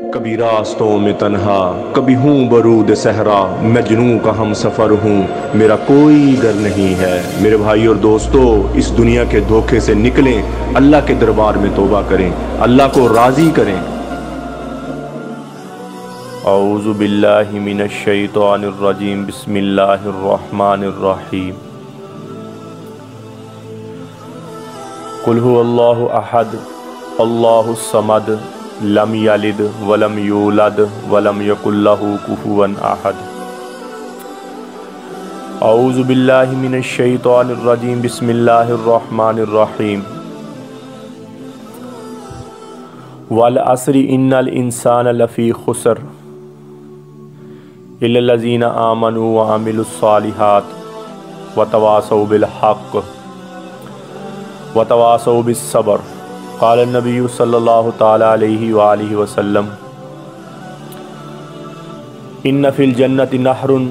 कभी रास्तों में तन्हा, कभी हूँ बरूद सहरा, मैं जुनूं का हम सफ़र हूँ, मेरा कोई डर नहीं है। मेरे भाई और दोस्तों, इस दुनिया के धोखे से निकलें, अल्लाह के दरबार में तौबा करें, अल्लाह को राज़ी करें। औज़ु बिल्लाहि मिनश शैतानिर रजीम, बिस्मिल्लाहिर रहमानिर रहीम। कुल हुवल्लाहु अहद, अल्लाहुस समद, लम यलिद वलम यूलद वलम यकुल लहू कुफुवन अहद। औज़ु बिल्लाहि मिनश शैतानिर रजीम, बिस्मिल्लाहिर रहमानिर रहीम। वल अस्रि इन्नल इंसान लफ़ी खुसर इल्लल्लज़ीना आमनु व अमिलुस सालिहात व तवासौ बिल हक़्क़ व तवासौ बिस सब्र। क़ाल नबी सल्लल्लाहु तआला अलैहि व आलिहि वसल्लम, इन्न फ़िल जन्नति नहरुन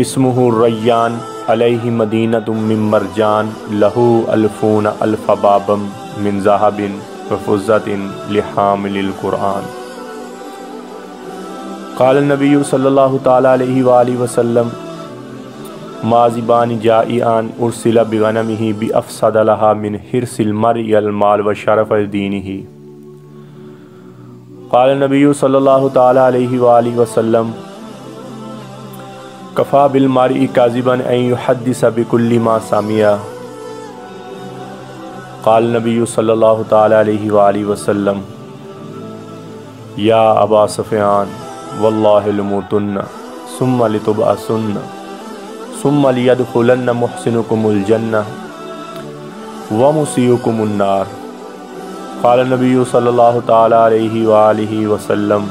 इस्मुहु रय्यान अलैहि मदीनतुम मिन मरजान लहू अल्फून अल्फ़ बाबम मिन ज़हबिन व फ़ुज़्ज़तिन लिहामिलिल क़ुरआन। क़ाल नबी सल्लल्लाहु तआला अलैहि व आलिहि वसल्लम, माज़िबान जाइआन उर्सिला बिगनमिही बि अफ़सद लहा मिन हिर्सिल मर्इ अल माल व शरफ़ दीनिही। क़ाल नबी सल्लल्लाहु तआला अलैहि व आलिहि वसल्लम, कफ़ा बिल मर्इ काज़िबन अन युहद्दिस बिकुल्लि मा समिअ। क़ाल नबी सल्लल्लाहु तआला अलैहि व आलिहि वसल्लम, या अबा सुफ़यान वल्लाहि लमुतुन्न सुम्मा लितुबअसुन्न सुम्मा लियदखुलन्न मुहसिनुकुमुल जन्नह व मुसीउकुमुन नार। क़ाल नबी सल्लल्लाहु तआला अलैहि व आलिहि वसल्लम,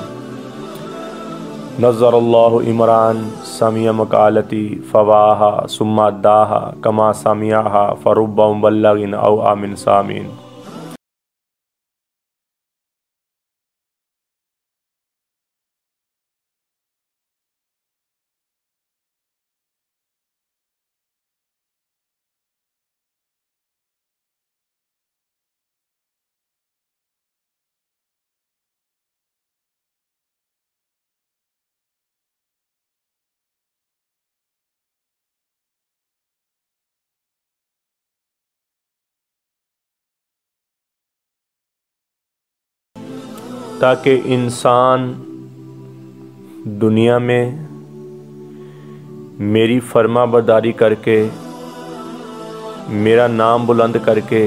नज़्ज़रल्लाहु इमरान समिअ मक़ालती फ़वाहा सुम्मा अद्दाहा कमा समिअहा फ़रुब्ब मुबल्लिगिन औ आमिन सामिन। ताकि इंसान दुनिया में मेरी फर्मा बरदारी करके, मेरा नाम बुलंद करके,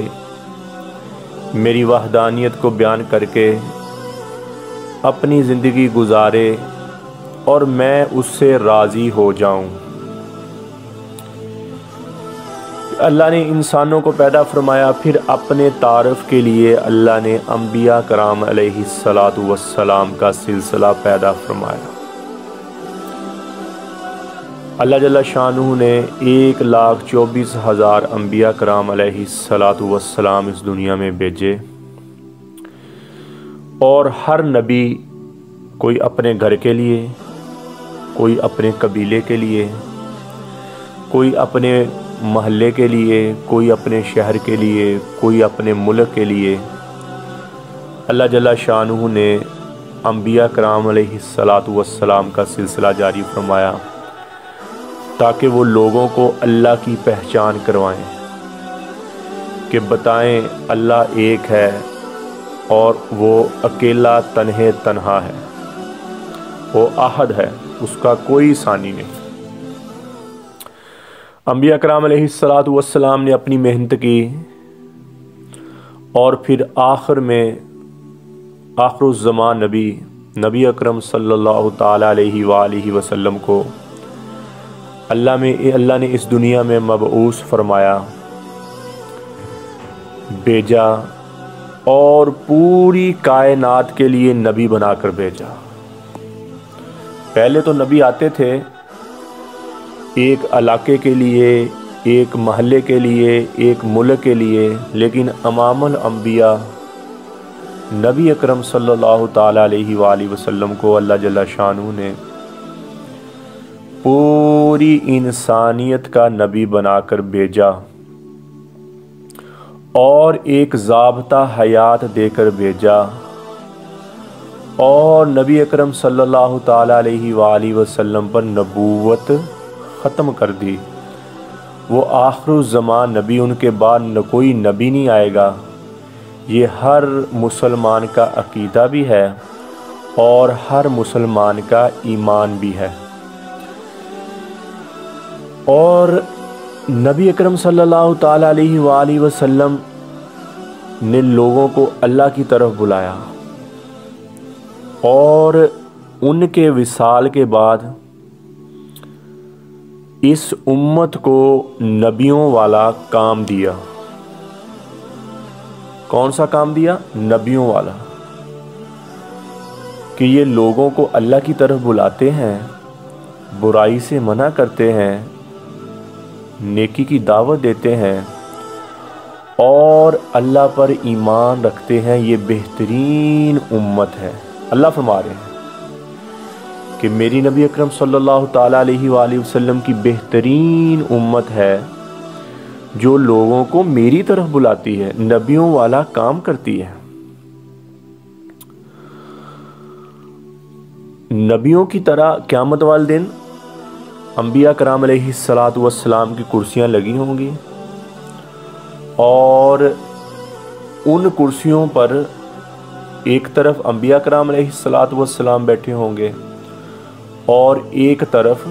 मेरी वहदानियत को बयान करके अपनी ज़िंदगी गुजारे और मैं उससे राज़ी हो जाऊं। अल्लाह ने इंसानों को पैदा फरमाया, फिर अपने तारफ़ के लिए अल्लाह ने अम्बिया कराम अलैहिस्सलातु वस्सलाम का सिलसिला पैदा फरमाया। अल्लाह जल्ला शानुहु ने 1,24,000 अम्बिया कराम अलैहिस्सलातु वस्सलाम इस दुनिया में भेजे, और हर नबी कोई अपने घर के लिए, कोई अपने कबीले के लिए, कोई अपने महल्ले के लिए, कोई अपने शहर के लिए, कोई अपने मुल्क के लिए अल्लाह जल्ला शानुहु ने अम्बिया कराम अलैहिस्सलातु वस्सलाम का सिलसिला जारी फरमाया, ताकि वो लोगों को अल्लाह की पहचान करवाएं कि बताएं अल्लाह एक है और वो अकेला तन्हे तन्हा है, वो अहद है, उसका कोई सानी नहीं। अम्बिया कराम अलैहिस्सलातु वस्सलाम ने अपनी मेहनत की और फिर आखिर में आखिरुज़्ज़मान नबी अकरम सल्लल्लाहु ताला अलैहि वालिहि वसल्लम को अल्लाह ने इस दुनिया में मबऊस फरमाया, भेजा और पूरी कायनात के लिए नबी बनाकर भेजा। पहले तो नबी आते थे एक इलाके के लिए, एक महल्ले के लिए, एक मुल्क के लिए, लेकिन अमामुल अंबिया नबी अकरम सल्लल्लाहु ताला अलैहि वालिहि वसल्लम को अल्लाह जल्ला शानुहु ने पूरी इंसानियत का नबी बनाकर भेजा और एक ज़ाब्ता हयात देकर भेजा और नबी अकरम सल्लल्लाहु ताला अलैहि वसल्लम पर नबूवत ख़त्म कर दी। वो आखिरुज़्ज़मान नबी, उनके बाद न कोई नबी नहीं आएगा। ये हर मुसलमान का अकीदा भी है और हर मुसलमान का ईमान भी है। और नबी अकरम सल्लल्लाहु ताला अलैहि वसल्लम ने लोगों को अल्लाह की तरफ बुलाया और उनके विसाल के बाद इस उम्मत को नबियों वाला काम दिया। कौन सा काम दिया? नबियों वाला, कि ये लोगों को अल्लाह की तरफ बुलाते हैं, बुराई से मना करते हैं, नेकी की दावत देते हैं और अल्लाह पर ईमान रखते हैं। ये बेहतरीन उम्मत है। अल्लाह फरमा रहे हैं कि मेरी नबी अकरम सल्लल्लाहु ताला अलैहि वसल्लम की बेहतरीन उम्मत है जो लोगों को मेरी तरफ बुलाती है, नबियों वाला काम करती है। नबियों की तरह क़यामत वाले दिन अंबिया कराम अलैहिस्सलातु वस्सलाम की कुर्सियां लगी होंगी और उन कुर्सियों पर एक तरफ अंबिया कराम अलैहिस्सलातु वस्सलाम बैठे होंगे और एक तरफ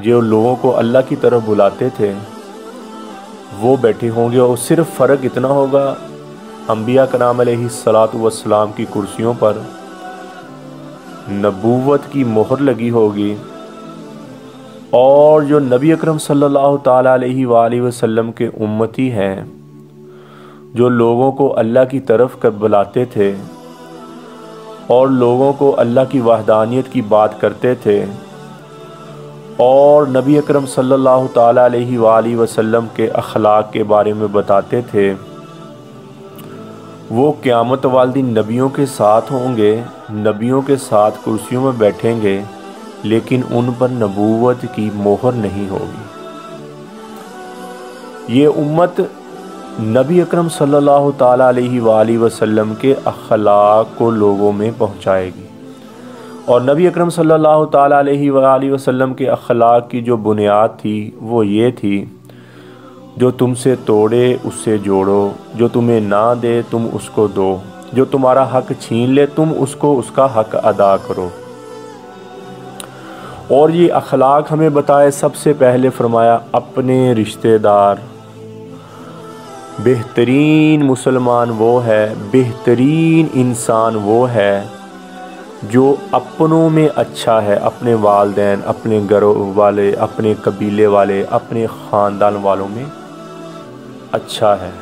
जो लोगों को अल्लाह की तरफ बुलाते थे वो बैठे होंगे। और सिर्फ फ़र्क इतना होगा, अंबिया कराम अलैहिस्सलातु वस्सलाम की कुर्सियों पर नबूवत की मोहर लगी होगी और जो नबी अकरम सल्लल्लाहु ताला अलैहि वसल्लम के उम्मती हैं, जो लोगों को अल्लाह की तरफ कर बुलाते थे और लोगों को अल्लाह की वहदानियत की बात करते थे और नबी अकरम सल्लल्लाहु ताला अलैहि वसल्लम के अखलाक के बारे में बताते थे, वो क़यामत वाले दिन नबियों के साथ होंगे, नबियों के साथ कुर्सियों में बैठेंगे, लेकिन उन पर नबूवत की मोहर नहीं होगी। ये उम्मत नबी अकरम सल्लल्लाहु ताला अलैहि वसल्लम के अखलाक को लोगों में पहुंचाएगी। और नबी अकरम सल्लल्लाहु ताला अलैहि वसल्लम के अखलाक की जो बुनियाद थी वो ये थी, जो तुमसे तोड़े उससे जोड़ो, जो तुम्हें ना दे तुम उसको दो, जो तुम्हारा हक छीन ले तुम उसको उसका हक अदा करो। और ये अखलाक हमें बताए, सबसे पहले फरमाया अपने रिश्तेदार। बेहतरीन मुसलमान वो है, बेहतरीन इंसान वो है जो अपनों में अच्छा है, अपने वालिदैन, अपने घर वाले, अपने कबीले वाले, अपने ख़ानदान वालों में अच्छा है।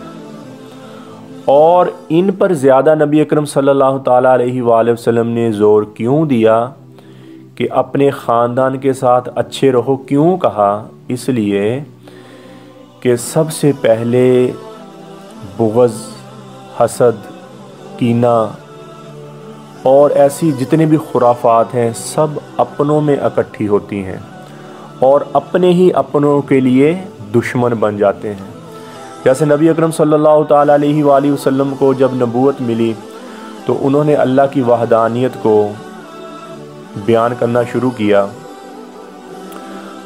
और इन पर ज़्यादा नबी अकरम सल्लल्लाहु ताला अलैहि वसल्लम ने ज़ोर क्यों दिया कि अपने ख़ानदान के साथ अच्छे रहो? क्यों कहा? इसलिए कि सबसे पहले बुग़्ज़, हसद, कीना और ऐसी जितने भी खुराफात हैं सब अपनों में इकट्ठी होती हैं और अपने ही अपनों के लिए दुश्मन बन जाते हैं। जैसे नबी अकरम सल्लल्लाहु ताला अलैहि वसल्लम को जब नबूवत मिली तो उन्होंने अल्लाह की वहदानियत को बयान करना शुरू किया,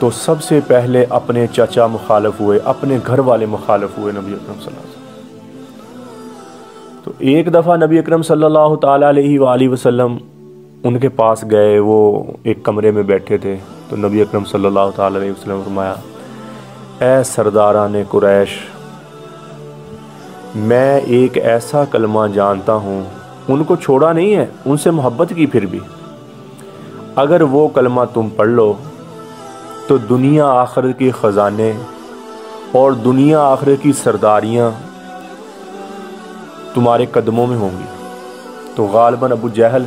तो सबसे पहले अपने चाचा मुखालिफ हुए, अपने घर वाले मुखालिफ हुए नबी अकरम सल्लल्लाहु अलैहि वसल्लम। तो एक दफ़ा नबी अकरम सल्लल्लाहु ताला अलैहि वसल्लम उनके पास गए, वो एक कमरे में बैठे थे। तो नबी अकरम सल्लल्लाहु ताला अलैहि वसल्लम ने फरमाया, ऐ सरदारान कुरैश, मैं एक ऐसा कलमा जानता हूँ, उनको छोड़ा नहीं है, उनसे मोहब्बत की, फिर भी अगर वो कलमा तुम पढ़ लो तो दुनिया आखिरत के ख़जाने और दुनिया आखिरत की सरदारियाँ तुम्हारे कदमों में होंगी। तो गालिबन अबू जहल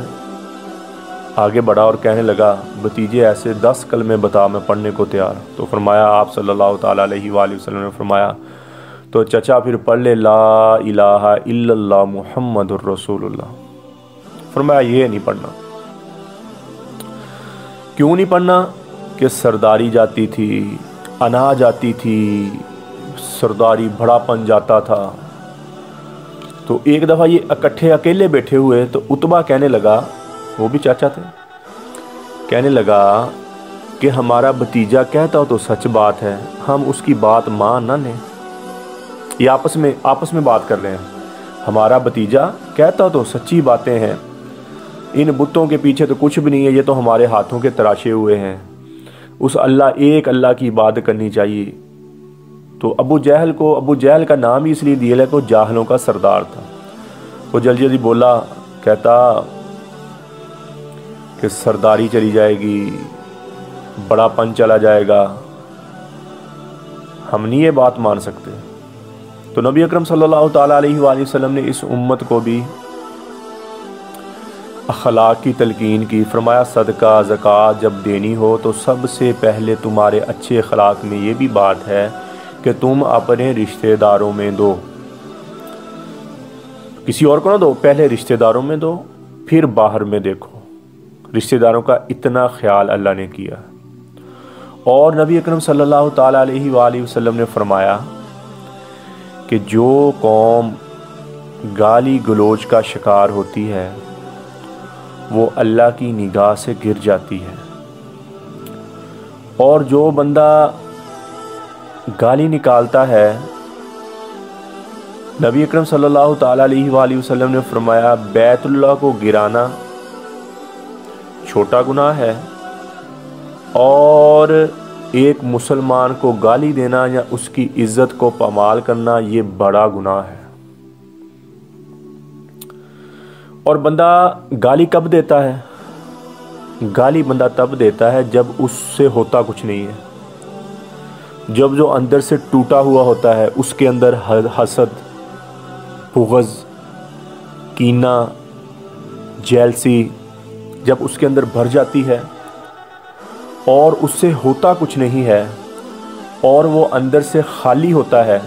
आगे बढ़ा और कहने लगा, भतीजे ऐसे 10 कलमे बता, मैं पढ़ने को तैयार। तो फरमाया, आप सल्लल्लाहु ताला अलैहि वसल्लम ने फरमाया, तो चचा फिर पढ़ ले ला इलाहा इल्लल्लाह मुहम्मदुर रसूलुल्लाह। फरमाया ये नहीं पढ़ना। क्यों नहीं पढ़ना? कि सरदारी जाती थी, अना जाती थी, सरदारी बड़ापन जाता था। तो एक दफ़ा ये इकट्ठे अकेले बैठे हुए तो उतबा कहने लगा, वो भी चाचा थे, कहने लगा कि हमारा भतीजा कहता हो तो सच बात है, हम उसकी बात मान ना लें। ये आपस में बात कर रहे हैं। हमारा भतीजा कहता हो तो सच्ची बातें हैं, इन बुतों के पीछे तो कुछ भी नहीं है, ये तो हमारे हाथों के तराशे हुए हैं, उस एक अल्लाह की इबादत करनी चाहिए। तो अबू जहल का नाम ही इसलिए दिया है कि वो जाहलों का सरदार था। वो जल्दी जल्दी बोला, कहता कि सरदारी चली जाएगी, बड़ापन चला जाएगा, हम नहीं ये बात मान सकते। तो नबी अकरम सल्लल्लाहु ताला अलैहि वसल्लम ने इस उम्मत को भी अखलाक की तलकीन की। फरमाया सदका ज़कात जब देनी हो तो सबसे पहले तुम्हारे अच्छे अखलाक में ये भी बात है कि तुम अपने रिश्तेदारों में दो, किसी और को ना दो, पहले रिश्तेदारों में दो, फिर बाहर में देखो। रिश्तेदारों का इतना ख्याल अल्लाह ने किया। और नबी अकरम सल्लल्लाहु ताला अलैहि वसल्लम ने फरमाया कि जो कौम गाली गलोच का शिकार होती है वो अल्लाह की निगाह से गिर जाती है, और जो बंदा गाली निकालता है, नबी अकरम सल्लल्लाहु ताला अलैहि वसल्लम ने फरमाया बैतुल्लाह को गिराना छोटा गुनाह है, और एक मुसलमान को गाली देना या उसकी इज्जत को पामाल करना ये बड़ा गुनाह है। और बंदा गाली कब देता है? गाली बंदा तब देता है जब उससे होता कुछ नहीं है, जब जो अंदर से टूटा हुआ होता है, उसके अंदर हसद, बुग़्ज़, कीना, जेलसी जब उसके अंदर भर जाती है और उससे होता कुछ नहीं है और वो अंदर से खाली होता है,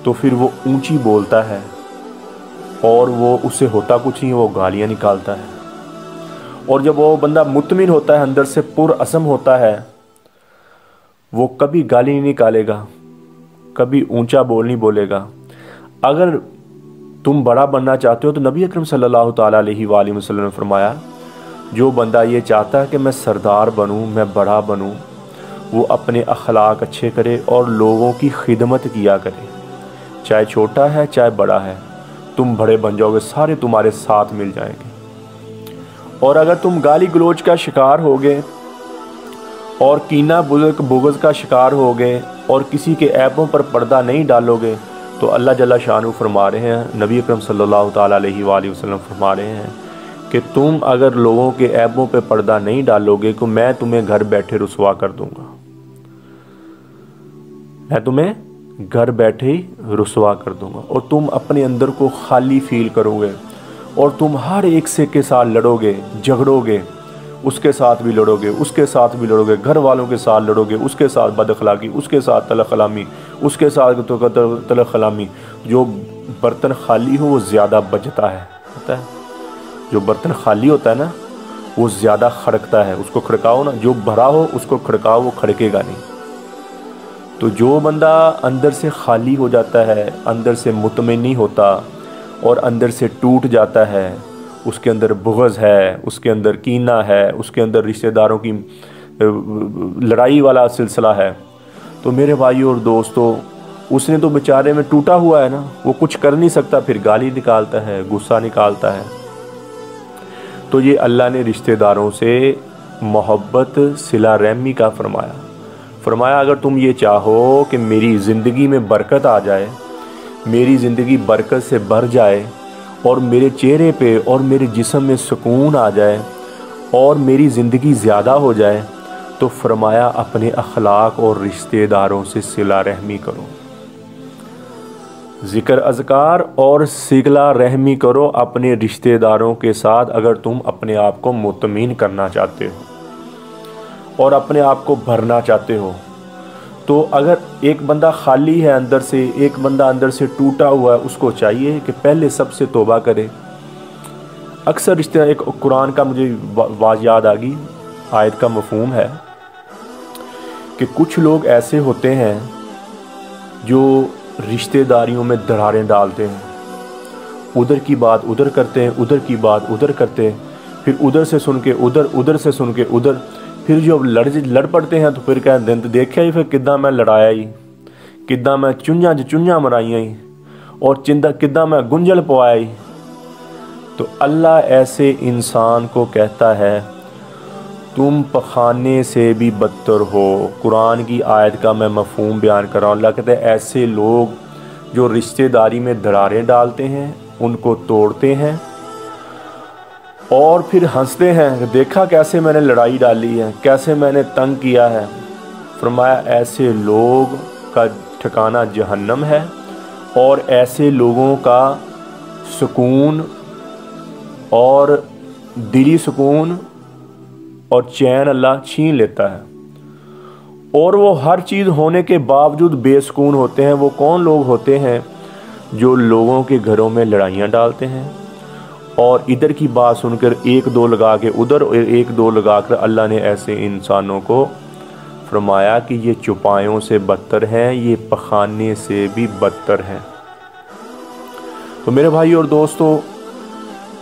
तो फिर वो ऊंची बोलता है और वो उससे होता कुछ नहीं, वो गालियाँ निकालता है। और जब वो बंदा मुतमिन होता है, अंदर से पुरअज़्म होता है, वो कभी गाली नहीं निकालेगा, कभी ऊंचा बोल नहीं बोलेगा। अगर तुम बड़ा बनना चाहते हो तो नबी अकरम सल्लल्लाहु ताला अलैहि वसल्लम ने फरमाया जो बंदा ये चाहता है कि मैं सरदार बनूं, मैं बड़ा बनूं, वो अपने अखलाक अच्छे करे और लोगों की खिदमत किया करे, चाहे छोटा है चाहे बड़ा है, तुम बड़े बन जाओगे, सारे तुम्हारे साथ मिल जाएंगे। और अगर तुम गाली गलोच का शिकार होगे और कीना बुग़्ज़ का शिकार होगे और किसी के ऐबों पर पर्दा नहीं डालोगे, तो अल्लाह जल्ला शानहू फरमा रहे हैं, नबी अकरम सल्लल्लाहु ताला अलैहि वसल्लम फरमा रहे हैं कि तुम अगर लोगों के ऐबों पे पर्दा नहीं डालोगे तो मैं तुम्हें घर बैठे रुसवा कर दूंगा, मैं तुम्हें घर बैठे ही रुसवा कर दूंगा। और तुम अपने अंदर को खाली फील करोगे और तुम हर एक से के साथ लड़ोगे, झगड़ोगे, उसके साथ भी लड़ोगे, उसके साथ भी लड़ोगे, घर वालों के साथ लड़ोगे, उसके साथ बदअखलाकी, उसके साथ तलख कलामी, उसके साथ तलख कलामी। जो बर्तन खाली हो वो ज़्यादा बचता है, पता है? जो बर्तन खाली होता है ना वो ज़्यादा खड़कता है, उसको खड़काओ ना, जो भरा हो उसको खड़काओ, वो खड़केगा नहीं। तो जो बंदा अंदर से खाली हो जाता है, अंदर से मुतमिन नहीं होता और अंदर से टूट जाता है, उसके अंदर बुग़्ज़ है, उसके अंदर कीना है, उसके अंदर रिश्तेदारों की लड़ाई वाला सिलसिला है, तो मेरे भाइयों और दोस्तों उसने तो बेचारे में टूटा हुआ है ना, वो कुछ कर नहीं सकता, फिर गाली निकालता है, गुस्सा निकालता है। तो ये अल्लाह ने रिश्तेदारों से मोहब्बत सिला रहमी का फरमाया अगर तुम ये चाहो कि मेरी ज़िंदगी में बरकत आ जाए, मेरी ज़िंदगी बरकत से भर जाए और मेरे चेहरे पे और मेरे जिस्म में सुकून आ जाए और मेरी ज़िंदगी ज़्यादा हो जाए, तो फरमाया अपने अखलाक और रिश्तेदारों से सिला रहमी करो, ज़िक्र अज़कार और सिला रहमी करो अपने रिश्तेदारों के साथ। अगर तुम अपने आप को मुतमीन करना चाहते हो और अपने आप को भरना चाहते हो, तो अगर एक बंदा खाली है अंदर से, एक बंदा अंदर से टूटा हुआ है, उसको चाहिए कि पहले सबसे तौबा करे। अक्सर रिश्ते, एक कुरान का मुझे वाज याद आ गई, आयत का मफहूम है कि कुछ लोग ऐसे होते हैं जो रिश्तेदारियों में दरारें डालते हैं उधर की बात उधर करते हैं, उधर की बात उधर करते हैं, फिर उधर से सुन के उधर, उधर से सुन के उधर, फिर जो लड़ पड़ते हैं तो फिर कहते हैं देखिया ही फिर किद्दां मैं लड़ाया ही, किद्दां मैं चुंझां मराइयां ही, और किद्दां मैं गुंजल पवाया ही। तो अल्लाह ऐसे इंसान को कहता है तुम पखाने से भी बदतर हो। कुरान की आयत का मैं मफहूम बयान कर रहा हूँ। अल्लाह कहता है ऐसे लोग जो रिश्तेदारी में दरारें डालते हैं, उनको तोड़ते हैं और फिर हंसते हैं, देखा कैसे मैंने लड़ाई डाली है, कैसे मैंने तंग किया है। फरमाया ऐसे लोग का ठिकाना जहन्नम है और ऐसे लोगों का सुकून और दिली सुकून और चैन अल्लाह छीन लेता है, और वो हर चीज़ होने के बावजूद बेसुकून होते हैं। वो कौन लोग होते हैं? जो लोगों के घरों में लड़ाइयाँ डालते हैं और इधर की बात सुनकर एक दो लगा के उधर और एक दो लगा कर। अल्लाह ने ऐसे इंसानों को फरमाया कि ये चुपायों से बदतर हैं, ये पखाने से भी बदतर हैं। तो मेरे भाई और दोस्तों,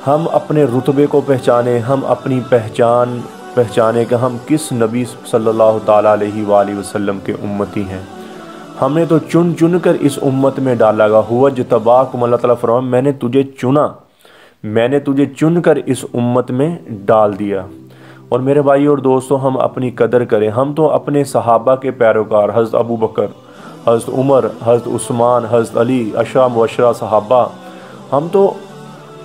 हम अपने रुतबे को पहचाने, हम अपनी पहचाने कि हम किस नबी सल्लल्लाहु ताला अलैहि वसल्लम के उम्मती हैं। हमने तो चुन चुन कर इस उम्मत में डाला गा। हुआ जतबाकुम, अल्लाह ताला फरमाया मैंने तुझे चुना, मैंने तुझे चुन कर इस उम्मत में डाल दिया। और मेरे भाई और दोस्तों, हम अपनी कदर करें। हम तो अपने सहाबा के पैरोकार, हज़रत अबू बकर, हज़रत उमर, हज़रत उस्मान, हज़रत अली, अशरा मुबशरा सहाबा, हम तो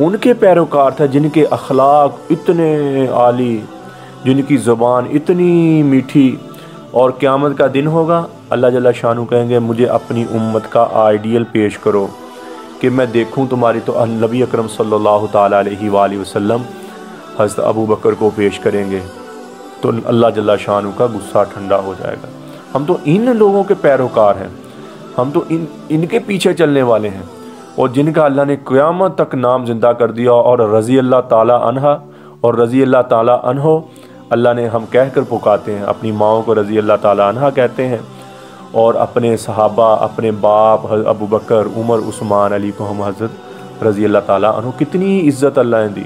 उनके पैरोकार थे जिनके अखलाक इतने आली, जिनकी ज़ुबान इतनी मीठी। और क़यामत का दिन होगा, अल्लाह जल्ला शानू कहेंगे मुझे अपनी उम्मत का आइडियल पेश करो कि मैं देखूं तुम्हारी। तो नबी अकरम सल्लल्लाहु ताला अलैहि वसल्लम हज़रत अबू बकर को पेश करेंगे तो अल्लाह जल्ला शानू का गुस्सा ठंडा हो जाएगा। हम तो इन लोगों के पैरोकार हैं, हम तो इनके पीछे चलने वाले हैं, और जिनका अल्लाह ने क़यामत तक नाम ज़िंदा कर दिया। और रज़ी अल्लाह ताला अन्हा और रज़ी अल्लाह ताला अन्हो, अल्लाह ने हम कह कर पुकारते हैं। अपनी माओं को रज़ी अल्लाह ताला अन्हा कहते हैं, और अपने सहाबा, अपने बाप अबू बकर, उमर, उस्मान, अली को हम हज़रत रज़ी अल्लाह ताला अन्हो। कितनी इज़्ज़त अल्लाह ने दी।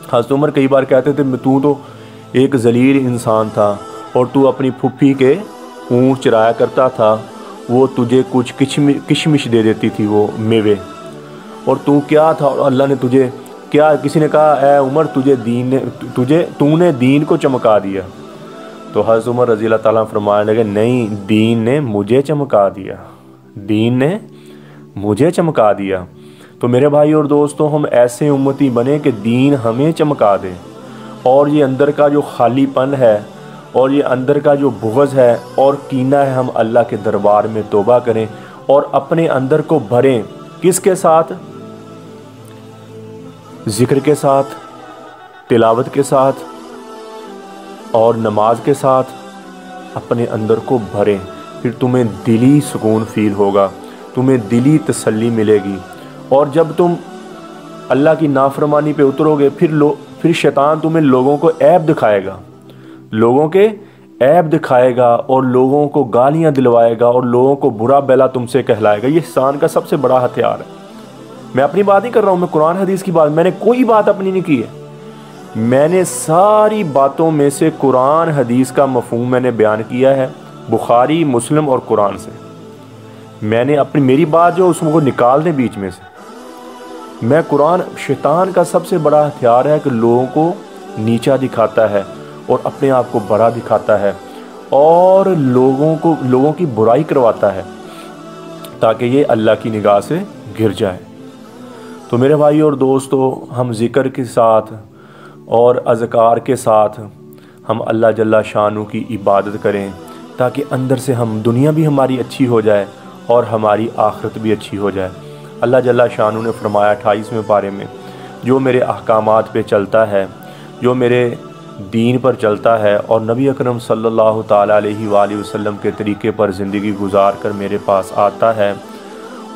हज़रत उमर कई बार कहते थे तू तो एक ज़लील इंसान था और तू अपनी फुफ्फी के ऊँट चराया करता था, वो तुझे कुछ किशमिश दे देती थी, वो मेवे, और तू क्या था? और अल्लाह ने तुझे क्या, किसी ने कहा ऐ उमर तूने दीन को चमका दिया। तो हज़रत उमर रज़ी अल्लाह ताला फरमाने लगे नहीं, दीन ने मुझे चमका दिया, दीन ने मुझे चमका दिया। तो मेरे भाई और दोस्तों, हम ऐसे उम्मती बने कि दीन हमें चमका दे, और ये अंदर का जो खालीपन है और ये अंदर का जो बुग़्ज़ है और कीना है, हम अल्लाह के दरबार में तौबा करें और अपने अंदर को भरें। किसके साथ? ज़िक्र के साथ, तिलावत के साथ और नमाज के साथ अपने अंदर को भरें। फिर तुम्हें दिली सुकून फ़ील होगा, तुम्हें दिली तसल्ली मिलेगी। और जब तुम अल्लाह की नाफरमानी पे उतरोगे, फिर शैतान तुम्हें लोगों को ऐब दिखाएगा, लोगों के ऐब दिखाएगा और लोगों को गालियां दिलवाएगा और लोगों को बुरा बेला तुमसे कहलाएगा। ये इंसान का सबसे बड़ा हथियार है। मैं अपनी बात नहीं कर रहा हूँ, मैं कुरान हदीस की बात, मैंने कोई बात अपनी नहीं की है। मैंने सारी बातों में से कुरान हदीस का मफहूम मैंने बयान किया है, बुखारी, मुस्लिम और कुरान से। मैंने अपनी मेरी बात जो उसको निकाल दें बीच में से। मैं कुरान, शैतान का सबसे बड़ा हथियार है कि लोगों को नीचा दिखाता है और अपने आप को बड़ा दिखाता है और लोगों की बुराई करवाता है ताकि ये अल्लाह की निगाह से गिर जाए। तो मेरे भाई और दोस्तों, हम ज़िक्र के साथ और अज़कार के साथ हम अल्लाह जल्ला शानू की इबादत करें ताकि अंदर से हम, दुनिया भी हमारी अच्छी हो जाए और हमारी आखिरत भी अच्छी हो जाए। अल्लाह जल्ला शानू ने फरमाया 28वें पारे में, जो मेरे अहकामात पे चलता है, जो मेरे दीन पर चलता है और नबी अकरम सल्लल्लाहु ताला अलैहि वसल्लम के तरीके पर ज़िंदगी गुजार कर मेरे पास आता है,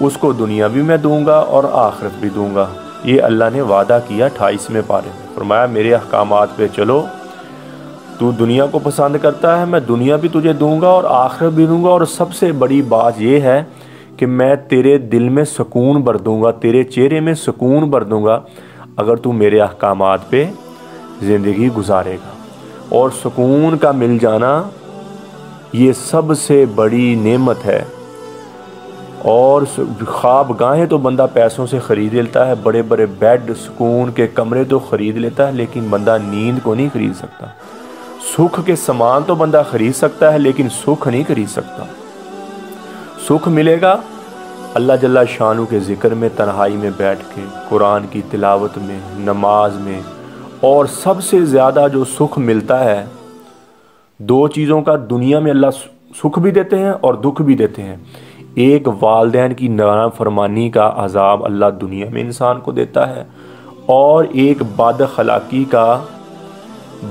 उसको दुनिया भी मैं दूंगा और आखिरत भी दूंगा। ये अल्लाह ने वादा किया 28वें पारे में। फरमाया मेरे अहकामात पे चलो, तू दुनिया को पसंद करता है, मैं दुनिया भी तुझे दूंगा और आखिरत भी दूंगा। और सबसे बड़ी बात ये है कि मैं तेरे दिल में सुकून भर दूँगा, तेरे चेहरे में सुकून भर दूँगा अगर तू मेरे अहकामात पे ज़िंदगी गुजारेगा। और सुकून का मिल जाना ये सबसे बड़ी नेमत है। और ख्वाबगाहें तो बंदा पैसों से ख़रीद लेता है, बड़े बड़े बेड, सुकून के कमरे तो ख़रीद लेता है, लेकिन बंदा नींद को नहीं ख़रीद सकता। सुख के सामान तो बंदा ख़रीद सकता है, लेकिन सुख नहीं खरीद सकता। सुख मिलेगा अल्लाह जल्ला शानू के ज़िक्र में, तन्हाई में बैठ के, कुरान की तिलावत में, नमाज में। और सबसे ज़्यादा जो सुख मिलता है, दो चीज़ों का दुनिया में अल्लाह सुख भी देते हैं और दुख भी देते हैं। एक वालिदैन की नाफरमानी का अज़ाब अल्लाह दुनिया में इंसान को देता है, और एक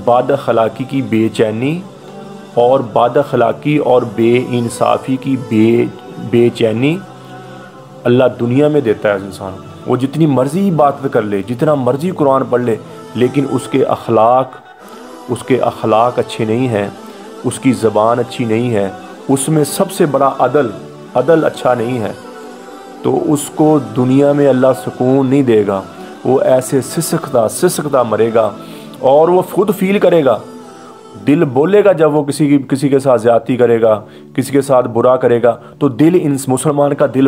बदअखलाकी की बेचैनी और बदअखलाकी और बेइंसाफ़ी की बेचैनी अल्लाह दुनिया में देता है इंसान को। वो जितनी मर्ज़ी इबादत कर ले, जितना मर्ज़ी कुरान पढ़ ले, लेकिन उसके अखलाक अच्छे नहीं हैं, उसकी ज़बान अच्छी नहीं है, उसमें सबसे बड़ा अदल अच्छा नहीं है, तो उसको दुनिया में अल्लाह सुकून नहीं देगा। वो ऐसे सिसकता मरेगा, और वो खुद फील करेगा, दिल बोलेगा जब वो किसी के साथ ज़्यादती करेगा, किसी के साथ बुरा करेगा, तो दिल, इन मुसलमान का दिल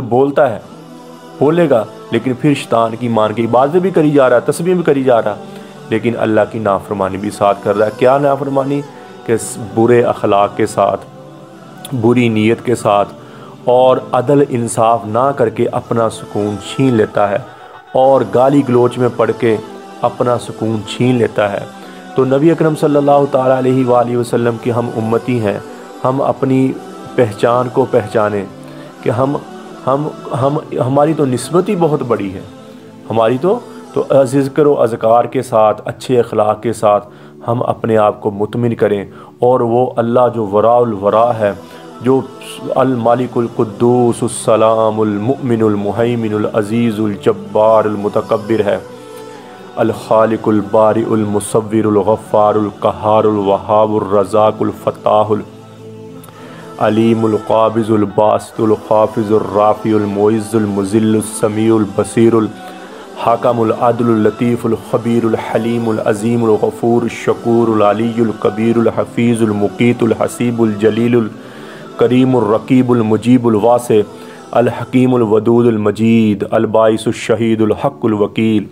बोलेगा, लेकिन फिर शैतान की मान की इबादत भी करी जा रहा है, तस्बीह भी करी जा रहा है, लेकिन अल्लाह की नाफरमानी भी साथ कर रहा है। क्या नाफरमानी? कि बुरे अखलाक के साथ, बुरी नीयत के साथ, और अदल इंसाफ ना करके अपना सुकून छीन लेता है, और गाली गलोच में पड़ के अपना सुकून छीन लेता है। तो नबी अकरम सल्लल्लाहु ताला अलैहि वसल्लम की हम उम्मती हैं, हम अपनी पहचान को पहचानें कि हमारी तो निस्बत ही बहुत बड़ी है। हमारी तो ज़िक्र व अज़कार के साथ, अच्छे अखलाक के साथ हम अपने आप को मुतमिन करें, और वो अल्लाह जो वराउल वरा है, जो अल मालिकुल कुद्दूस सलामुल मुमिनुल मुहैमिनुल अज़ीज़ुल जब्बारुल मुतकब्बिर है, अल खालिकुल बारिउल मुसव्विरुल गफ़्फ़ारुल क़हारुल वहाबुर रज़ाकुल फ़त्ताहुल अलीमुल क़ाबिज़ुल बासितुल ख़ाफ़िज़ुर राफ़िउल मुइज़्ज़ुल मुज़िल्लुल समीउल बसीरुल हाकमुल अदलुल लतीफ़ुल ख़बीरुल हलीमुल अज़ीमुल गफ़ूरुल शकूरुल अलीयुल कबीरुल हफ़ीज़ुल मुक़ीतुल हसीबुल जलीलुल करीमुर रकीबुल मुजीबुल वासे अल हकीमुल वदूदुल मजीद अल बाइसुश शहीदुल हक़्क़ुल वकील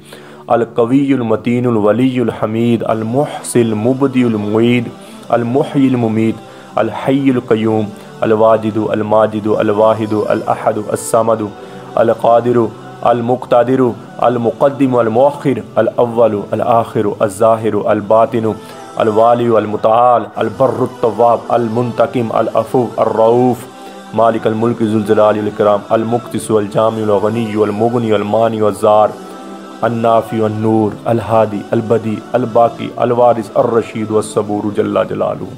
अल कवीयुल मतीनुल वलीयुल हमीद अल मुहसिल मुबदियुल मुईद अल मुहयिल मुमीत अल हय्युल क़य्यूम अल वाजिदु अल माजिदु अल वाहिदु अल अहदु अस समदु अल क़ादिरु अल मुक़्तादिरु अल मुक़द्दिमु अल मुअख़्ख़िर अल अव्वलु अल आख़िरु अल ज़ाहिरु अल बातिनु अल वालियु अल मुतआल अल बर्रुत तव्वाब अल मुंतकिम अल अफ़ू अर रऊफ़ मालिक अल मुल्क ज़ुल जलाल वल इकराम अल मुक़्तिसु अल जामिउ अल गनिय्यु अल मुग़नी अल मानिउ अल ज़ार अन नाफ़िउ अन नूर अल हादी अल बदी अल बाकी अल वारिस अर रशीद वस सबूर जल्ला जलालुहु।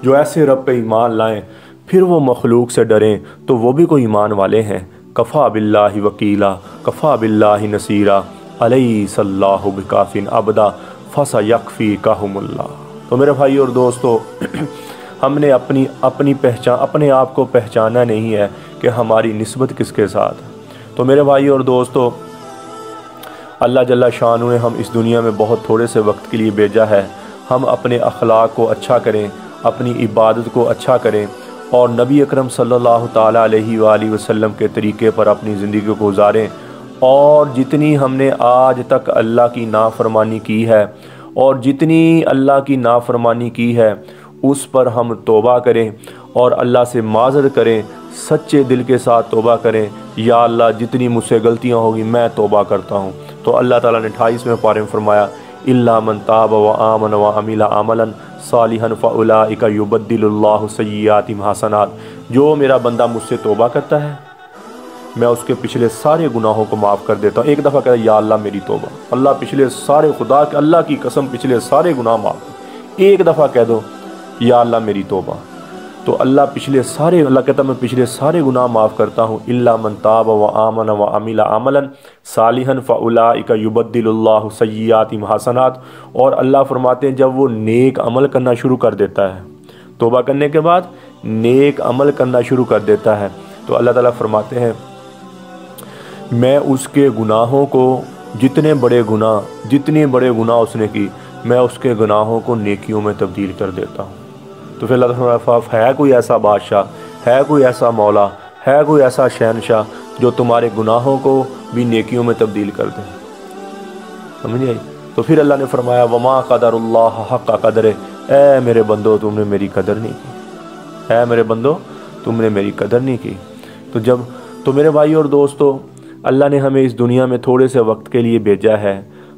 जो ऐसे रब पे ईमान लाएं, फिर वो मखलूक से डरें, तो वो भी कोई ईमान वाले हैं। कफ़ा बिल्लाहि वकीला कफ़ा बिल्लाहि नसीरा अलैहिस्सलाहु बिकाफ़िन अबदा फसयक्फ़ीकहुमुल्लाह। तो मेरे भाई और दोस्तों, हमने अपनी पहचान, अपने आप को पहचाना नहीं है कि हमारी निस्बत किसके साथ। तो मेरे भाई और दोस्तों, अल्लाह जल्ला शानू ने हम इस दुनिया में बहुत थोड़े से वक्त के लिए भेजा है। हम अपने अखलाक को अच्छा करें, अपनी इबादत को अच्छा करें, और नबी अकरम सल्लल्लाहु ताला अलैहि वसल्लम के तरीक़े पर अपनी ज़िंदगी को गुजारें। और जितनी हमने आज तक अल्लाह की नाफरमानी की है, और जितनी अल्लाह की नाफरमानी की है, उस पर हम तौबा करें और अल्लाह से माज़रत करें, सच्चे दिल के साथ तौबा करें। या अल्लाह, जितनी मुझसे गलतियाँ होगी मैं तौबा करता हूँ। तो अल्लाह ताला ने 28वें पारे में फरमाया, इल्ला मन ताब व आमन व अमिला अमलन सालिहन फ़उलाइका युबद्दिलुल्लाहु सय्यिआतिहिम हसनात। जो मेरा बंदा मुझसे तौबा करता है, मैं उसके पिछले सारे गुनाहों को माफ़ कर देता हूँ। एक दफ़ा कहता या अल्लाह मेरी तौबा, अल्लाह पिछले सारे, खुदा के अल्लाह की कसम पिछले सारे गुनाह माफ़। एक दफ़ा कह दो या अल्लाह मेरी तौबा, तो अल्लाह कहता मैं पिछले सारे गुनाह माफ़ करता हूँ। इल्ला मन ताब व आमन व अमिला अमलन सालिहन फ़उलाइका युबद्दिलुल्लाहु सय्यिआतिहिम हसनात। और अल्लाह फरमाते हैं, जब वो नेक अमल करना शुरू कर देता है, तौबा करने के बाद नेक अमल करना शुरू कर देता है, तो अल्लाह ताला फरमाते हैं मैं उसके गुनाहों को, जितने बड़े गुनाह उसने की, मैं उसके गुनाहों को नेकियों में तब्दील कर देता हूँ। तो फिर अल्लाह ताला है कोई ऐसा बादशाह, है कोई ऐसा मौला, है कोई ऐसा शहनशाह जो तुम्हारे गुनाहों को भी नेकियों में तब्दील कर दे। समझ आई? तो फिर अल्लाह ने फरमाया वमा क़दरुल्लाह हक़्क़ क़द्रिही, ऐ मेरे बंदो तुमने मेरी कदर नहीं की, ऐ मेरे बंदो तुमने मेरी कदर नहीं की। तो मेरे भाई और दोस्तों, अल्लाह ने हमें इस दुनिया में थोड़े से वक्त के लिए भेजा है।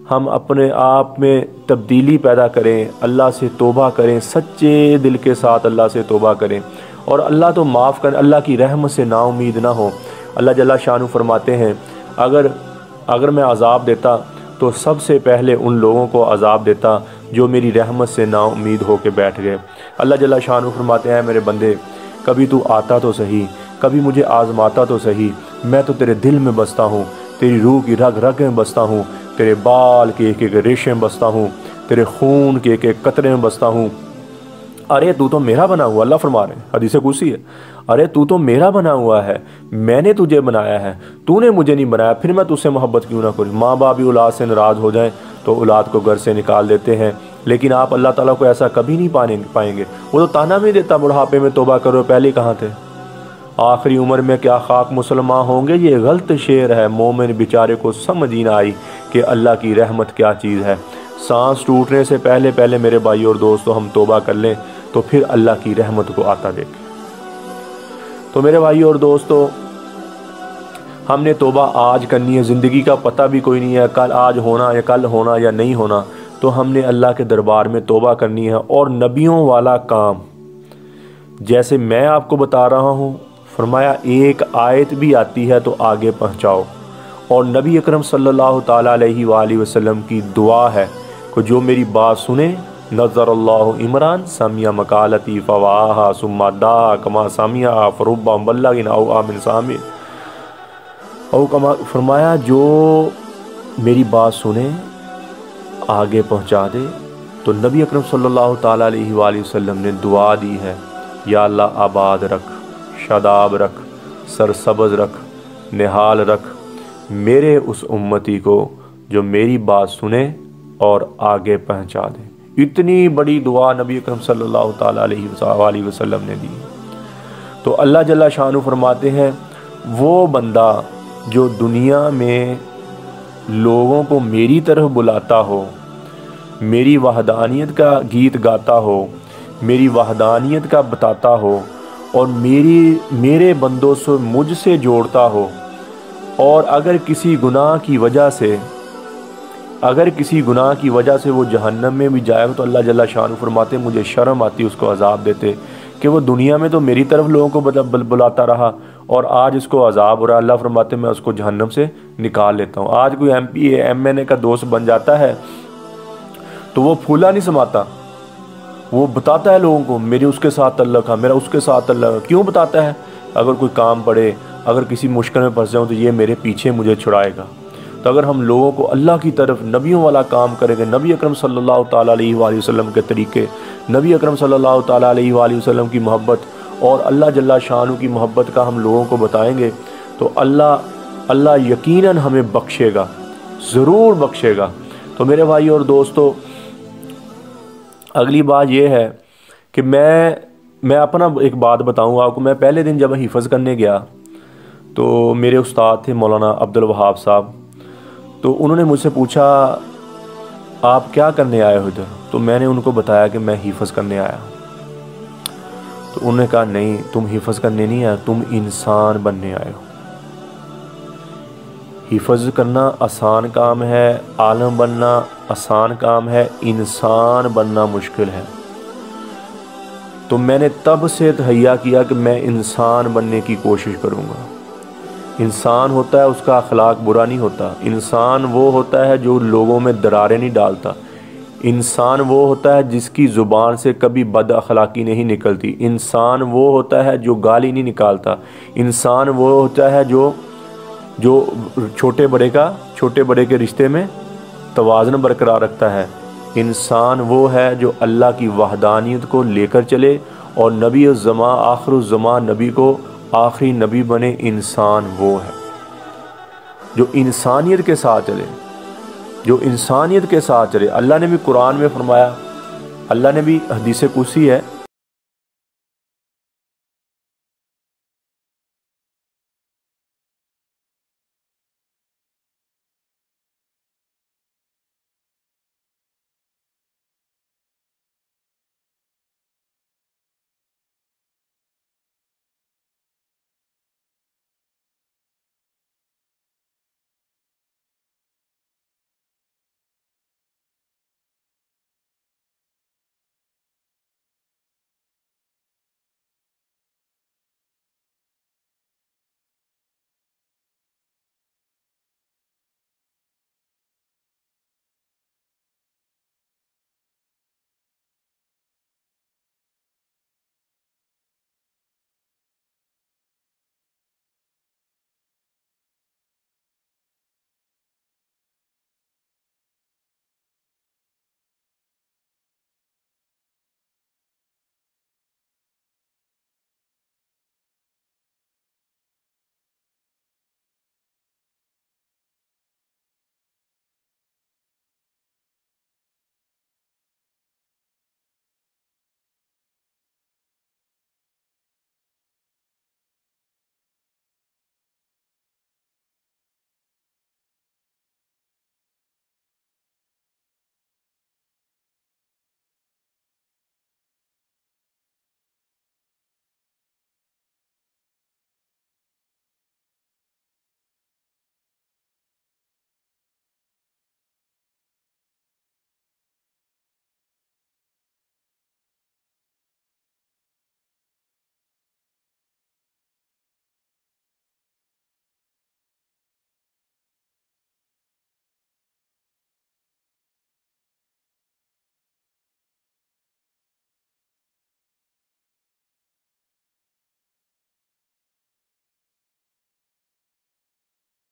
हम अपने आप में तब्दीली पैदा करें, अल्लाह से तौबा करें, सच्चे दिल के साथ अल्लाह से तौबा करें, और अल्लाह तो माफ़ करें, अल्लाह की रहमत से नाउमीद ना हो। अल्लाह जल्ला शानु फरमाते हैं अगर मैं अज़ाब देता तो सबसे पहले उन लोगों को अज़ाब देता जो मेरी रहमत से नाउमीद होकर बैठ गए। अल्लाह जल्ला शानु फरमाते हैं मेरे बंदे, कभी तू आता तो सही, कभी मुझे आज़माता तो सही, मैं तो तेरे दिल में बसता हूँ, तेरी रूह की रग रग में बसता हूँ, तेरे बाल के एक एक रेशे में बसता हूँ, तेरे खून के एक एक कतरे में बसता हूँ। अरे तू तो मेरा बना हुआ, अल्लाह फरमा रहे हैं, हदीस कुदसी है, अरे तू तो मेरा बना हुआ है, मैंने तुझे बनाया है, तूने मुझे नहीं बनाया, फिर मैं तुझसे मोहब्बत क्यों ना करूँ। माँ बाप भी औलाद से नाराज़ हो जाएं तो औलाद को घर से निकाल देते हैं, लेकिन आप अल्लाह ताला को ऐसा कभी नहीं पाएंगे। वो तो ताना भी देता बुढ़ापे में तौबा करो, पहले कहाँ थे, आखिरी उम्र में क्या खाक मुसलमान होंगे। ये गलत शेर है, मोमिन बेचारे को समझ ही ना आई कि अल्लाह की रहमत क्या चीज़ है। सांस टूटने से पहले मेरे भाई और दोस्तों हम तौबा कर लें तो फिर अल्लाह की रहमत को आता देखें। तो मेरे भाई और दोस्तों, हमने तौबा आज करनी है, ज़िंदगी का पता भी कोई नहीं है कल आज होना या कल होना या नहीं होना, तो हमने अल्लाह के दरबार में तौबा करनी है। और नबियों वाला काम जैसे मैं आपको बता रहा हूँ, फरमाया एक आयत भी आती है तो आगे पहुँचाओ। और नबी अकरम सल्लल्लाहु ताला अलैहि वसल्लम की दुआ है कि जो मेरी बात सुने, नज़रल्लाहु इमरान सामिया मकालती फ़वाहा सुम्मा दा कमा सामिया फ़रुब्बा बल्लगिन औ आमिन सामिन औ कमा, फरमाया जो मेरी बात सुने आगे पहुंचा दे। तो नबी अकरम सल्लल्लाहु ताला अलैहि वसल्लम ने दुआ दी है, या अल्लाह आबाद रख, शादाब रख, सरसब्ज़ रख, निहाल रख मेरे उस उम्मती को जो मेरी बात सुने और आगे पहुंचा दे। इतनी बड़ी दुआ नबी अकरम सल्लल्लाहु ताला अलैहि वसल्लम ने दी। तो अल्लाह जल्ला शानु फरमाते हैं वो बंदा जो दुनिया में लोगों को मेरी तरफ बुलाता हो, मेरी वहदानियत का गीत गाता हो, मेरी वहदानियत का बताता हो, और मेरे बंदों से मुझसे जोड़ता हो, और अगर किसी गुनाह की वजह से वो जहन्नम में भी जाएगा तो अल्लाह जल्ला शान फरमाते मुझे शर्म आती उसको अजाब देते कि वो दुनिया में तो मेरी तरफ लोगों को बुलाता रहा और आज इसको अजाब हो रहा। अल्लाह फरमाते मैं उसको जहन्नम से निकाल लेता हूँ। आज कोई MP MNA का दोस्त बन जाता है तो वो फूला नहीं समाता, वो बताता है लोगों को मेरी उसके साथ तल्लक है, मेरा उसके साथ तल्लक है। क्यों बताता है? अगर कोई काम पड़े, अगर किसी मुश्किल में फंस जाऊँ तो ये मेरे पीछे मुझे छुड़ाएगा। तो अगर हम लोगों को अल्लाह की तरफ नबियों वाला काम करेंगे, नबी अकरम सल्लल्लाहु ताला अलैहि वसल्लम के तरीके, नबी अकरम सल्लल्लाहु ताला अलैहि वसल्लम की मोहब्बत और अल्लाह जल्ला शानु की मोहब्बत का हम लोगों को बताएंगे तो अल्लाह यकीनन हमें बख्शेगा, ज़रूर बख्शेगा। तो मेरे भाई और दोस्तों, अगली बात यह है कि मैं अपना एक बात बताऊंगा आपको। मैं पहले दिन जब हिफ़्ज़ करने गया तो मेरे उस्ताद थे मौलाना अब्दुल वहाब साहब, तो उन्होंने मुझसे पूछा आप क्या करने आए हो इधर? तो मैंने उनको बताया कि मैं हिफ़्ज़ करने आया। तो उन्होंने कहा नहीं, तुम हिफ़्ज़ करने नहीं आए, तुम इंसान बनने आए हो। हिफ़्ज़ करना आसान काम है, आलम बनना आसान काम है, इंसान बनना मुश्किल है। तो मैंने तब से तहैया किया कि मैं इंसान बनने की कोशिश करूँगा। इंसान होता है उसका अखलाक बुरा नहीं होता, इंसान वो होता है जो लोगों में दरारें नहीं डालता, इंसान वो होता है जिसकी ज़ुबान से कभी बद अखलाकी नहीं निकलती, इंसान वो होता है जो गाली नहीं निकालता, इंसान वो होता है जो छोटे बड़े के रिश्ते में तवाज़ुन बरकरार रखता है। इंसान वो है जो अल्लाह की वहदानियत को लेकर चले और नबी ज़मा आखिरुज़्ज़मा नबी को आखिरी नबी बने इंसान वो है जो इंसानियत के साथ चले, जो इंसानियत के साथ चले। अल्लाह ने भी कुरान में फरमाया, अल्लाह ने भी हदीस कुदसी है,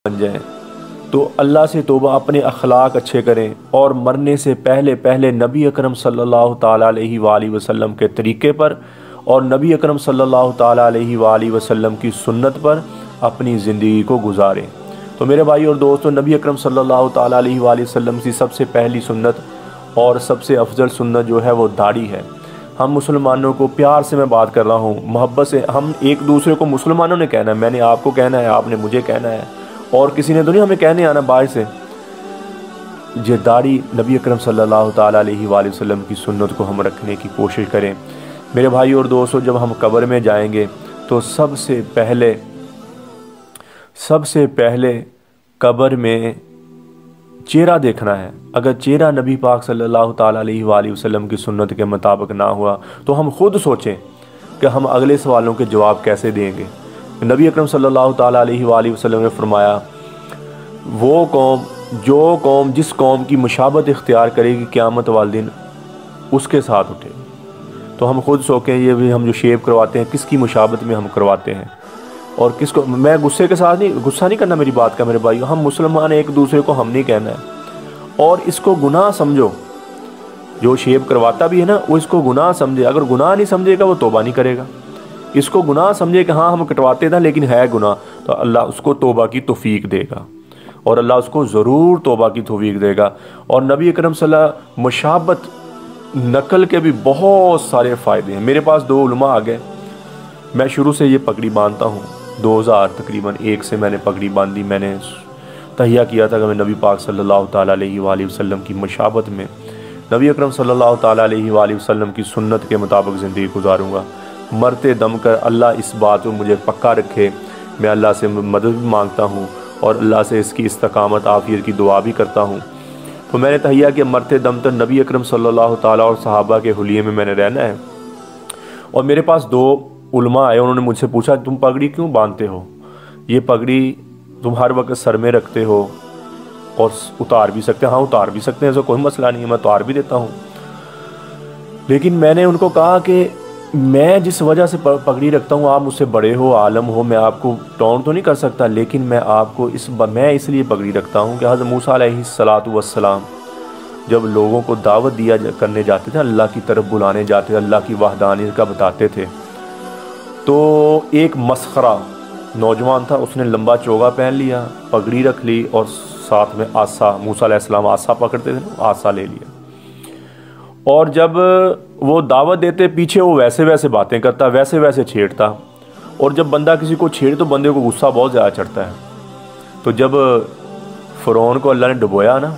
बन जाए। तो अल्लाह से तौबा, अपने अखलाक अच्छे करें और मरने से पहले पहले नबी अकरम सल्लल्लाहु ताला अलैहि वसल्लम के तरीके पर और नबी अकरम सल्लल्लाहु ताला अलैहि वसल्लम की सुन्नत पर अपनी ज़िंदगी को गुजारें। तो मेरे भाई और दोस्तों, नबी अकरम सल्लल्लाहु ताला अलैहि वसल्लम की सबसे पहली सुन्नत और सबसे अफजल सुन्नत जो है वो दाढ़ी है। हम मुसलमानों को, प्यार से मैं बात कर रहा हूँ, मोहब्बत से, हम एक दूसरे को मुसलमानों ने कहना है, मैंने आपको कहना है, आपने मुझे कहना है, और किसी ने तो नहीं हमें कहने आना बाहर से। ये दाढ़ी नबी अकरम सल्लल्लाहु ताला अलैहि वसल्लम की सुन्नत को हम रखने की कोशिश करें। मेरे भाई और दोस्तों, जब हम कब्र में जाएंगे तो सबसे पहले कब्र में चेहरा देखना है। अगर चेहरा नबी पाक सल्लल्लाहु ताला अलैहि वसल्लम की सुन्नत के मुताबिक ना हुआ तो हम खुद सोचें कि हम अगले सवालों के जवाब कैसे देंगे। नबी अकरम सल्लल्लाहु ताला अलैहि वसल्लम ने फरमाया, जो कौम जिस कौम की मुशाबत इख्तियार करेगी क़यामत वाले दिन उसके साथ उठे। तो हम खुद सोचें, ये भी हम जो शेव करवाते हैं किसकी मुशाबत में हम करवाते हैं और किसको। मैं गुस्सा नहीं करना मेरी बात का मेरे भाई, हम मुसलमान एक दूसरे को हम नहीं कहना है। और इसको गुनाह समझो, जो शेव करवाता भी है ना वो इसको गुनाह समझे। अगर गुनाह नहीं समझेगा वो तौबा नहीं करेगा। इसको गुनाह समझे कि हाँ हम कटवाते थे लेकिन है गुनाह, तो अल्लाह उसको तौबा की तौफीक देगा और अल्लाह उसको ज़रूर तौबा की तौफीक देगा। और नबी अकरम सल्लल्लाहु मुशाबत नकल के भी बहुत सारे फ़ायदे हैं। मेरे पास 2 उलमा आ गए, मैं शुरू से ये पगड़ी बांधता हूँ, 2000 तकरीबन 1 से मैंने पगड़ी बांधी। मैंने तहिया किया था कि मैं नबी पाक सल्लल्लाहु ताला अलैहि वसल्लम की मुशाबत में नबी अकरम सल्लल्लाहु ताला अलैहि वसल्लम की सुन्नत के मुताबिक ज़िंदगी गुजारूँगा। मरते दम कर अल्लाह इस बात को मुझे पक्का रखे। मैं अल्लाह से मदद भी मांगता हूँ और अल्लाह से इसकी इस्तकामत आफियत की दुआ भी करता हूँ। तो मैंने तहिया कि मरते दम तक नबी अकरम सल्लल्लाहु ताला और सहाबा के हुलिये में मैंने रहना है। और मेरे पास 2 उलमा आए, उन्होंने मुझसे पूछा तुम पगड़ी क्यों बांधते हो, ये पगड़ी तुम हर वक्त सर में रखते हो और उतार भी सकते हैं। हाँ उतार भी सकते हैं, ऐसा कोई मसला नहीं है, मैं उतार भी देता हूँ। लेकिन मैंने उनको कहा कि मैं जिस वजह से पगड़ी रखता हूँ, आप मुझसे बड़े हो, आलम हो, मैं आपको टॉन्ट तो नहीं कर सकता, लेकिन मैं इसलिए पगड़ी रखता हूँ कि हज़रत मूसा अलैहिस्सलातु वस्सलाम जब लोगों को दावत करने जाते थे, अल्लाह की तरफ बुलाने जाते थे, अल्लाह की वहदानियत का बताते थे, तो एक मस्खरा नौजवान था, उसने लंबा चोगा पहन लिया, पगड़ी रख ली और साथ में आसा, मूसा अलैहिस्सलाम आसा पकड़ते थे ना, आसा ले लिया। और जब वो दावत देते पीछे वो वैसे वैसे बातें करता, वैसे वैसे छेड़ता। और जब बंदा किसी को छेड़े तो बंदे को गुस्सा बहुत ज़्यादा चढ़ता है। तो जब फ़िरौन को अल्लाह ने डुबोया ना,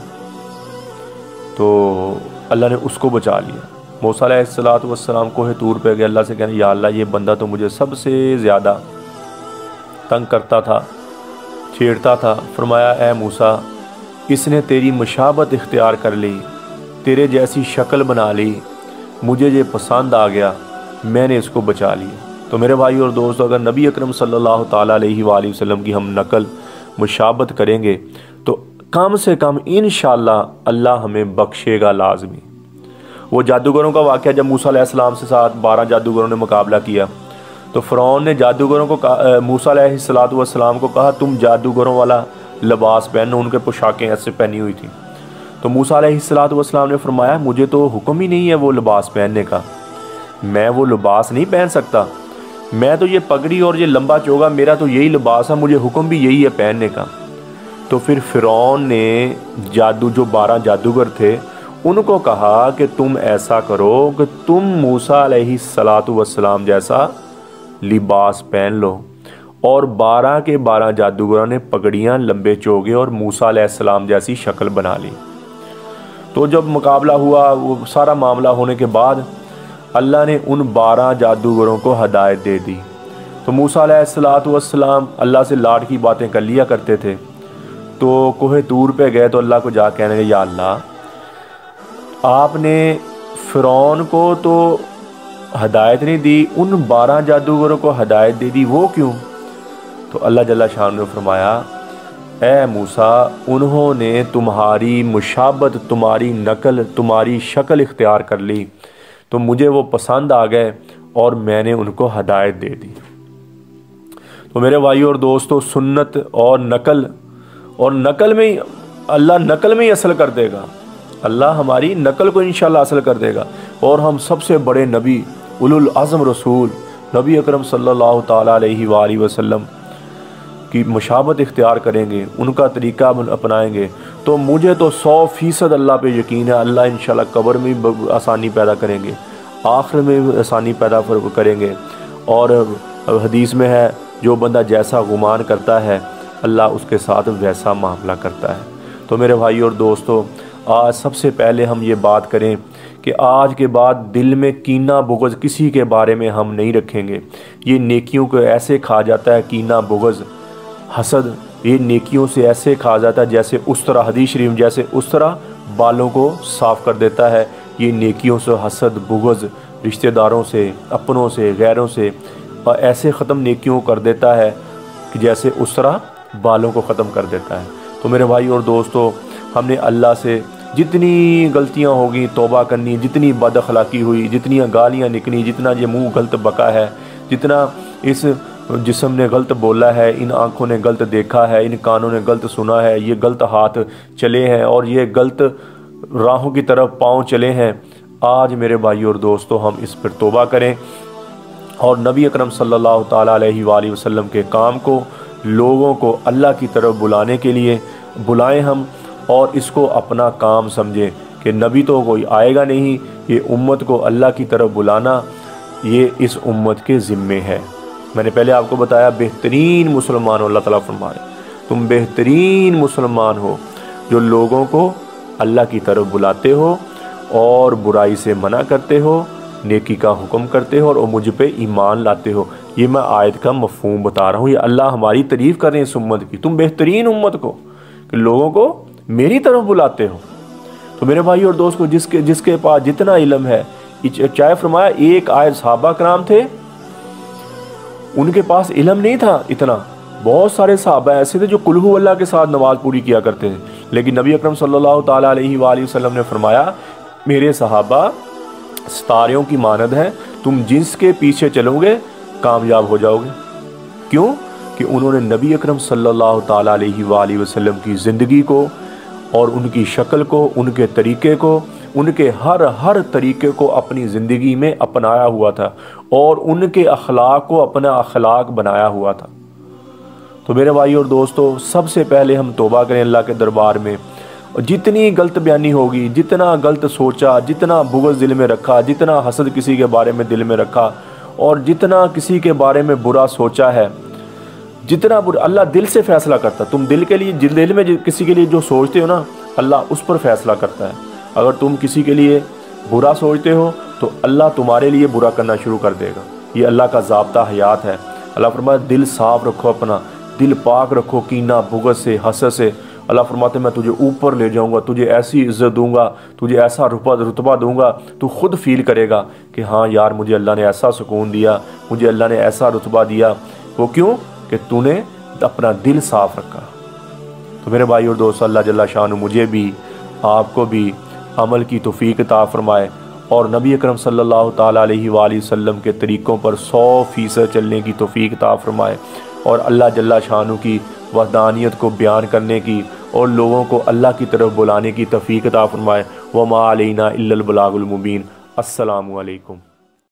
तो अल्लाह ने उसको बचा लिया। मूसा अलैहिस्सलाम कोहे तूर पे गए, अल्लाह से कहने, या अल्लाह ये बंदा तो मुझे सबसे ज़्यादा तंग करता था, छेड़ता था। फरमाया, ए मूसा, इसने तेरी मुशाबत इख्तियार कर ली, तेरे जैसी शक्ल बना ली, मुझे ये पसंद आ गया, मैंने इसको बचा लिया। तो मेरे भाई और दोस्तों, अगर नबी अकरम सल्लल्लाहु ताला अलैहि वसल्लम की हम नकल मुशाबत करेंगे तो कम से कम इंशाअल्लाह अल्लाह हमें बख्शेगा लाजमी। वो जादूगरों का वाक़या, जब मूसा अलैहिस्सलाम से साथ 12 जादूगरों ने मुकाबला किया तो फ़िरौन ने जादूगरों को मूसा अलैहिस्सलाम को कहा, तुम जादूगरों वाला लिबास पहनो। उनके पोशाकें ऐसे पहनी हुई थी। तो मूसा अलैहिस्सलाम ने फरमाया, मुझे तो हुक्म ही नहीं है वो लिबास पहनने का, मैं वो लिबास नहीं पहन सकता, मैं तो ये पगड़ी और ये लंबा चोगा मेरा तो यही लिबास है, मुझे हुक्म भी यही है पहनने का। तो फिर फ़िरौन ने जो 12 जादूगर थे उनको कहा कि तुम ऐसा करो कि तुम मूसा अलैहिस्सलाम जैसा लिबास पहन लो। और 12 के 12 जादूगरों ने पगड़ियाँ, लंबे चोगे और मूसा अलैहिस्सलाम जैसी शक्ल बना ली। तो जब मुकाबला हुआ, वो सारा मामला होने के बाद अल्लाह ने उन 12 जादूगरों को हदायत दे दी। तो मूसा अलैहिस्सलाम अल्लाह से लाड की बातें कर लिया करते थे। तो कोहे तूर पे गए तो अल्लाह को जा कहने लगे, या अल्लाह, आपने फ़िरौन को तो हदायत नहीं दी, उन 12 जादूगरों को हदायत दे दी, वो क्यों? तो अल्लाह जल्ला शान ने फरमाया, ए मूसा, उन्होंने तुम्हारी मुशाबत, तुम्हारी नकल, तुम्हारी शक्ल इख्तियार कर ली, तो मुझे वो पसंद आ गए और मैंने उनको हदायत दे दी। तो मेरे भाई और दोस्तों, सुन्नत और नकल में ही अल्लाह नकल में ही असल कर देगा। अल्लाह हमारी नकल को इंशाल्लाह असल कर देगा और हम सबसे बड़े नबी, उलुल आज़म रसूल नबी अकरम सल्लल्लाहु ताला अलैहि वसल्लम की मुशाबत इख्तियार करेंगे, उनका तरीका अपनाएंगे। तो मुझे तो 100% अल्लाह पे यकीन है, अल्लाह इंशाल्लाह कब्र में भी आसानी पैदा करेंगे, आखिर में भी आसानी पैदा करेंगे। और हदीस में है, जो बंदा जैसा गुमान करता है अल्लाह उसके साथ वैसा मामला करता है। तो मेरे भाई और दोस्तों, आज सबसे पहले हम ये बात करें कि आज के बाद दिल में कीना बुग़्ज़ किसी के बारे में हम नहीं रखेंगे। ये नेकियों को ऐसे खा जाता है, कीना बुग़्ज़ हसद, ये नेकियों से ऐसे खा जाता है जैसे उस्तरा, हदीस शरीफ जैसे उस्तरा बालों को साफ़ कर देता है। ये नेकियों से हसद, बुग़्ज़, रिश्तेदारों से, अपनों से, गैरों से ऐसे ख़त्म नेकियों को कर देता है कि जैसे उस्तरा बालों को ख़त्म कर देता है। तो मेरे भाई और दोस्तों, हमने अल्लाह से जितनी गलतियां होगी तौबा करनी, जितनी बदअखलाकी हुई, जितनी गालियां निकली, जितना ये मुंह गलत बका है, जितना इस जिस्म ने गलत बोला है, इन आँखों ने गलत देखा है, इन कानों ने गलत सुना है, ये गलत हाथ चले हैं और ये गलत राहों की तरफ पाँव चले हैं, आज मेरे भाई और दोस्तों हम इस पर तौबा करें और नबी अकरम सल्लल्लाहु ताला अलैहि वसल्लम के काम को, लोगों को अल्लाह की तरफ बुलाने के लिए बुलाएं हम, और इसको अपना काम समझें कि नबी तो कोई आएगा नहीं, ये उम्मत को अल्लाह की तरफ बुलाना ये इस उम्मत के ज़िम्मे है। मैंने पहले आपको बताया, बेहतरीन मुसलमान हो, अल्लाह ताला फरमाए तुम बेहतरीन मुसलमान हो जो लोगों को अल्लाह की तरफ बुलाते हो और बुराई से मना करते हो, नेकी का हुक्म करते हो और मुझ पे ईमान लाते हो। ये मैं आयत का मफ़हूम बता रहा हूँ, ये अल्लाह हमारी तारीफ़ कर रहे हैं इस उम्मत की, तुम बेहतरीन उम्मत को कि लोगों को मेरी तरफ बुलाते हो। तो मेरे भाई और दोस्त को जिसके पास जितना इल्म है, चाहे फरमाया एक आयत सहाबा कराम थे, उनके पास इल्म नहीं था इतना, बहुत सारे सहाबा ऐसे थे जो कुल हु अल्लाह के साथ नमाज पूरी किया करते थे, लेकिन नबी अकरम सल्लल्लाहु ताला अलैहि वसल्लम ने फरमाया, मेरे सहाबा सितारों की मानद है, तुम जिसके पीछे चलोगे कामयाब हो जाओगे। क्यों? कि उन्होंने नबी अकरम सल्लल्लाहु ताला अलैहि वसल्लम की ज़िंदगी को और उनकी शक्ल को, उनके तरीक़े को उनके हर तरीके को अपनी ज़िंदगी में अपनाया हुआ था और उनके अखलाक को अपना अखलाक बनाया हुआ था। तो मेरे भाई और दोस्तों, सबसे पहले हम तौबा करें अल्लाह के दरबार में। जितनी गलत बयानी होगी, जितना गलत सोचा, जितना बुग़्ज़ दिल में रखा, जितना हसद किसी के बारे में दिल में रखा और जितना किसी के बारे में बुरा सोचा है, जितना बुरा, अल्लाह दिल से फ़ैसला करता है। तुम दिल के लिए, दिल में किसी के लिए जो सोचते हो ना, अल्लाह उस पर फ़ैसला करता है। अगर तुम किसी के लिए बुरा सोचते हो तो अल्लाह तुम्हारे लिए बुरा करना शुरू कर देगा। ये अल्लाह का ज़ाब्ता हयात है। अल्लाह फरमाता है दिल साफ़ रखो, अपना दिल पाक रखो कीना बुग़्ज़ से, हसद से। अल्लाह फरमाते मैं तुझे ऊपर ले जाऊंगा, तुझे ऐसी इज़्ज़त दूंगा, तुझे ऐसा रुतबा दूंगा, तू खुद फील करेगा कि हाँ यार, मुझे अल्लाह ने ऐसा सुकून दिया, मुझे अल्लाह ने ऐसा रुतबा दिया। वो क्यों? कि तूने अपना दिल साफ़ रखा। तो मेरे भाई और दोस्त, अल्लाह जल्ला शान मुझे भी आपको भी अमल की तौफीक अता फरमाए और नबी अकरम सल्लल्लाहु ताला अलैहि वसल्लम के तरीक़ों पर 100% चलने की तौफीक अता फरमाए और अल्लाह जल्ला शान की वहदानियत को बयान करने की और लोगों को अल्लाह की तरफ बुलाने की तौफीक अता फरमाए। वमा अलैना इल्लल बलागुल मुबीन। अस्सलामु अलैकुम।